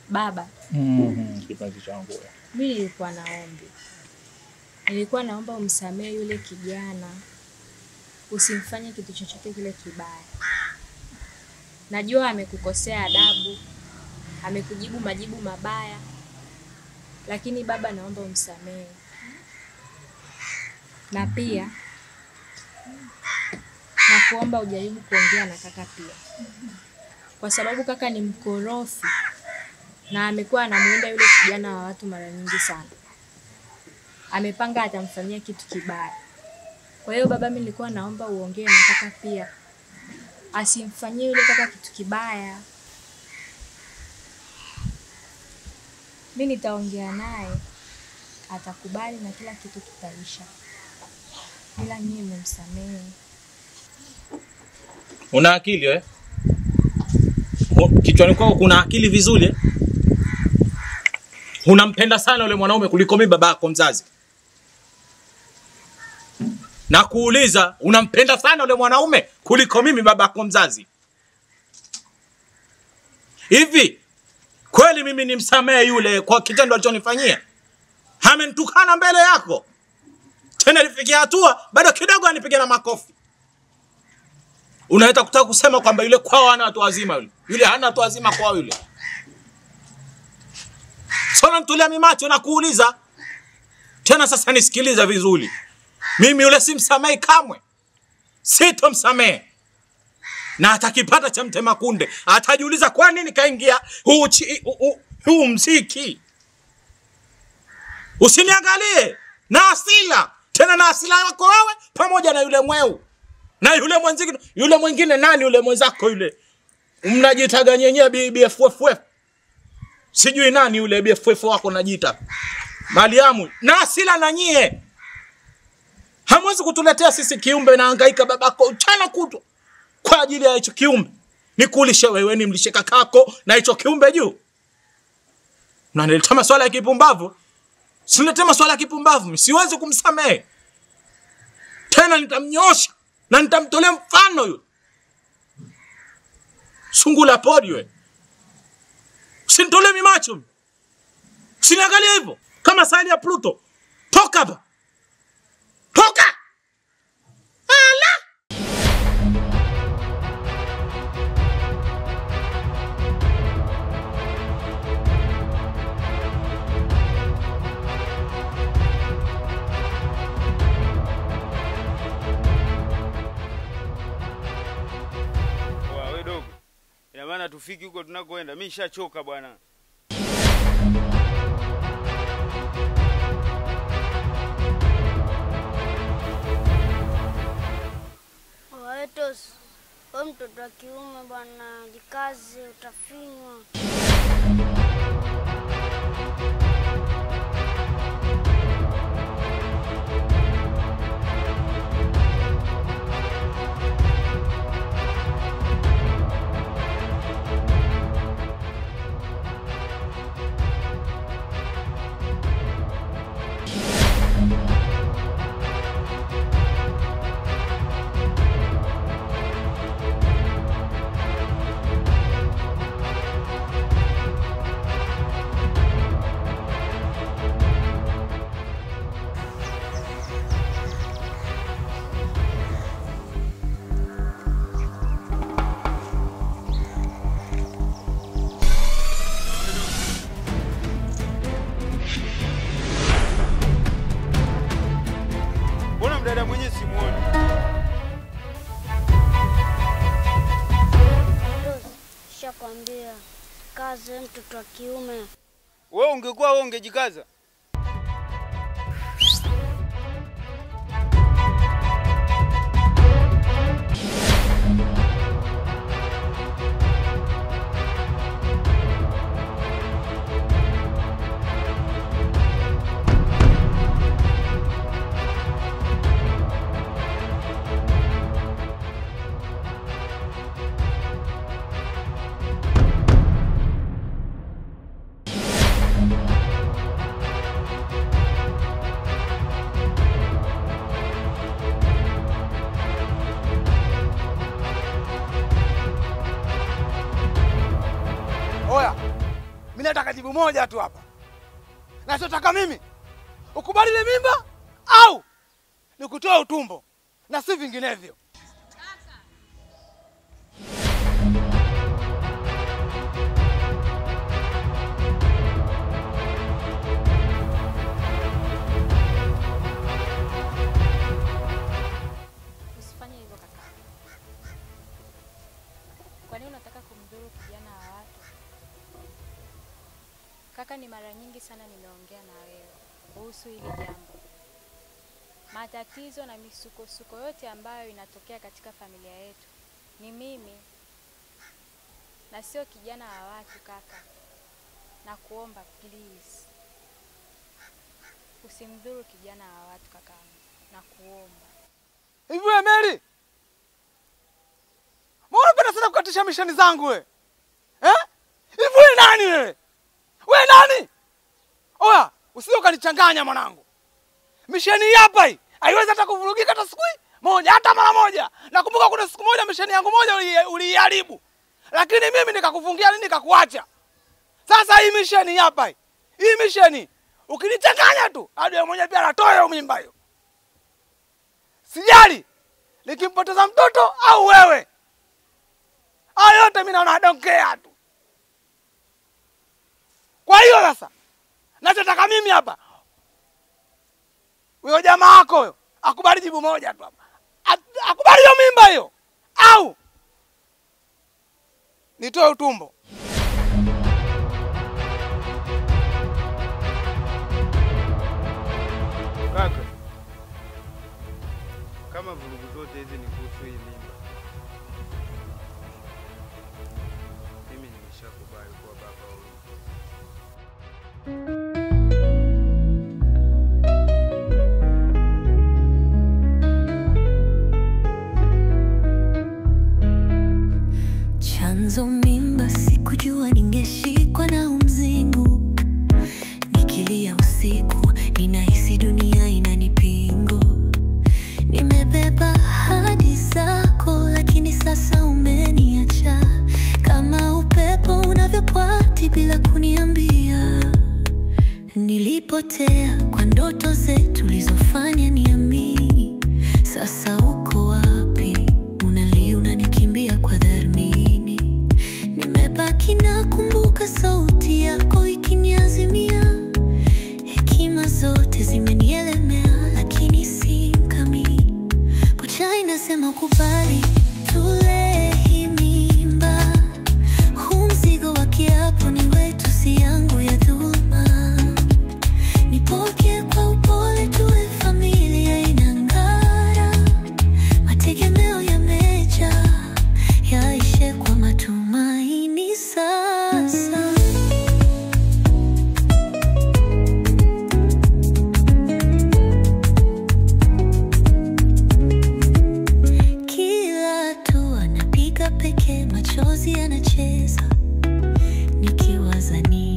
Baba. Kipenzi changu. Mimi nilikuwa naomba umsamehe yule kijana. Usimfanye kitu chochote kile kibaya. Najua amekukosea adabu. Amekujibu majibu mabaya. Lakini baba, naomba umsamehe. Na pia nakuomba ujaribu kuongea na kaka pia. Kwa sababu kaka ni mkorofi. Na amekuwa anamuinda yule kijana wa watu mara nyingi sana. Amepanga atamfanyia kitu kibaya. Kwa hiyo baba, mimi nilikuwa naomba uongee na kaka pia. Asimfanyie yule kaka kitu kibaya. Mimi nitaongea naye. Atakubali na kila kitu kitaisha. Ila nyinyi mumsamehe. Una akili wewe? Kichwani kwako kuna akili vizuri? Unampenda sana yule mwanaume kuliko mimi babako mzazi. Na kuuliza, unampenda sana yule mwanaume kuliko mimi babako mzazi? Hivi kweli mimi nimsamehe yule kwa kitendo alichonifanyia? Amenitukana mbele yako. Tena nifikia hatua bado kidogo anipige na makofi. Unaweza kutaka kusema kwamba yule kwao hana watu wazima yule. Yule hana watu wazima kwao yule. Sona nitulia mimacho na kuuliza. Tena sasa nisikiliza vizuri. Mimi yule simsamehe kamwe. Sitomsamehe. Na atakipata cha mtema kunde. Atajiuliza kwa nini kaingia huu mziki. Usiniangalie. Na asila. Tena na asila yako wewe pamoja na yule mweu. Na yule mwingine nani yule mwenzako yule? Mnajitaga nyenyewe BFF. Sijui nani yule BFF wako najiita. Mariamu, na asila na nyie. Hamwezi kutuletea sisi kiumbe na hangaika babako uchana kutwa kwa ajili ya hicho kiumbe. Nikulishe wewe ni mlishe kakako na hicho kiumbe juu. Unaniletea maswala ya kipumbavu? Siniletee maswala ya kipumbavu, mimi siwezi kumsamehe. Tena nitamnyosha na nitamtolea mfano yule. Sungula podi wewe. Usinitolee mimacho. Usiniangalie hivyo kama sahani ya Pluto. Toka hapa. Toka! Ala! Wewe dogo. Ina maana tufiki huko tunakoenda. Mimi nishachoka bwana. Waetos, wewe mtoto wa kiume bwana, jikaze utafinywa. simuoni. Shakwambia kaze mtoto wa kiume. Wewe ungekuwa wewe ungejikaza. Oya, mimi nataka jibu moja tu hapa. Nachotaka mimi ukubali ile mimba au nikutoe utumbo na si vinginevyo. Usifanye hivyo kaka. Kwa nini unataka kumdhuru kijana wa watu? Kaka, ni mara nyingi sana nimeongea na wewe kuhusu hili jambo. Matatizo na misukosuko yote ambayo inatokea katika familia yetu ni mimi na sio kijana wa watu kaka. Na kuomba please, usimdhuru kijana wa watu kaka. Na kuomba. Hivi wewe Mary? Mbona unapenda sana kukatisha misheni zangu wewe? Hivi wewe nani wewe? Wewe nani? Oya, usije ukanichanganya mwanangu. Misheni hapa hii haiwezi hata kuvurugika hata siku moja, hata mara moja. Nakumbuka kuna siku moja misheni yangu moja uliharibu. Lakini mimi nikakufungia nini nikakuacha. Sasa hii misheni hapa hii. Hii misheni ukinichanganya tu, hadi wewe mwenyewe pia anatoa mimba hiyo. Sijali nikimpoteza mtoto au wewe. Hayo yote mimi naona donkea tu. Kwa hiyo sasa nachotaka mimi hapa, huyo jamaa wako huyo akubali jibu moja tu hapa. Akubali hiyo mimba hiyo au nitoe utumbo. Kaka, kama vurugu zote hizi ni kuhusu hii mimba, mimi nimeshakubali kuwa baba wa huyu. Chanzo mimba sikujua ningeshikwa na umzingu. Nikilia usiku ninahisi dunia inanipingo. Nimebeba hadi zako lakini sasa umeniacha. Kama upepo unavyopwati bila kuniambia. Nilipotea kwa ndoto zetu tulizofanya niamini. Sasa uko wapi? Unalia unanikimbia kwa dharmini. Nimebaki nakumbuka sauti yako ikiniazimia. Hekima zote zimenielemea lakini si kamili. Pocha inasema kubali tule hii mimba. Huu mzigo wa kiapo ni wetu si yangu ya dhulma. Nipokee kwa upole tuwe familia inang'ara. Mategemeo yameja yaishe kwa matumaini sasa. Kila hatua napiga pekee, machozi yanacheza nikiwaza nini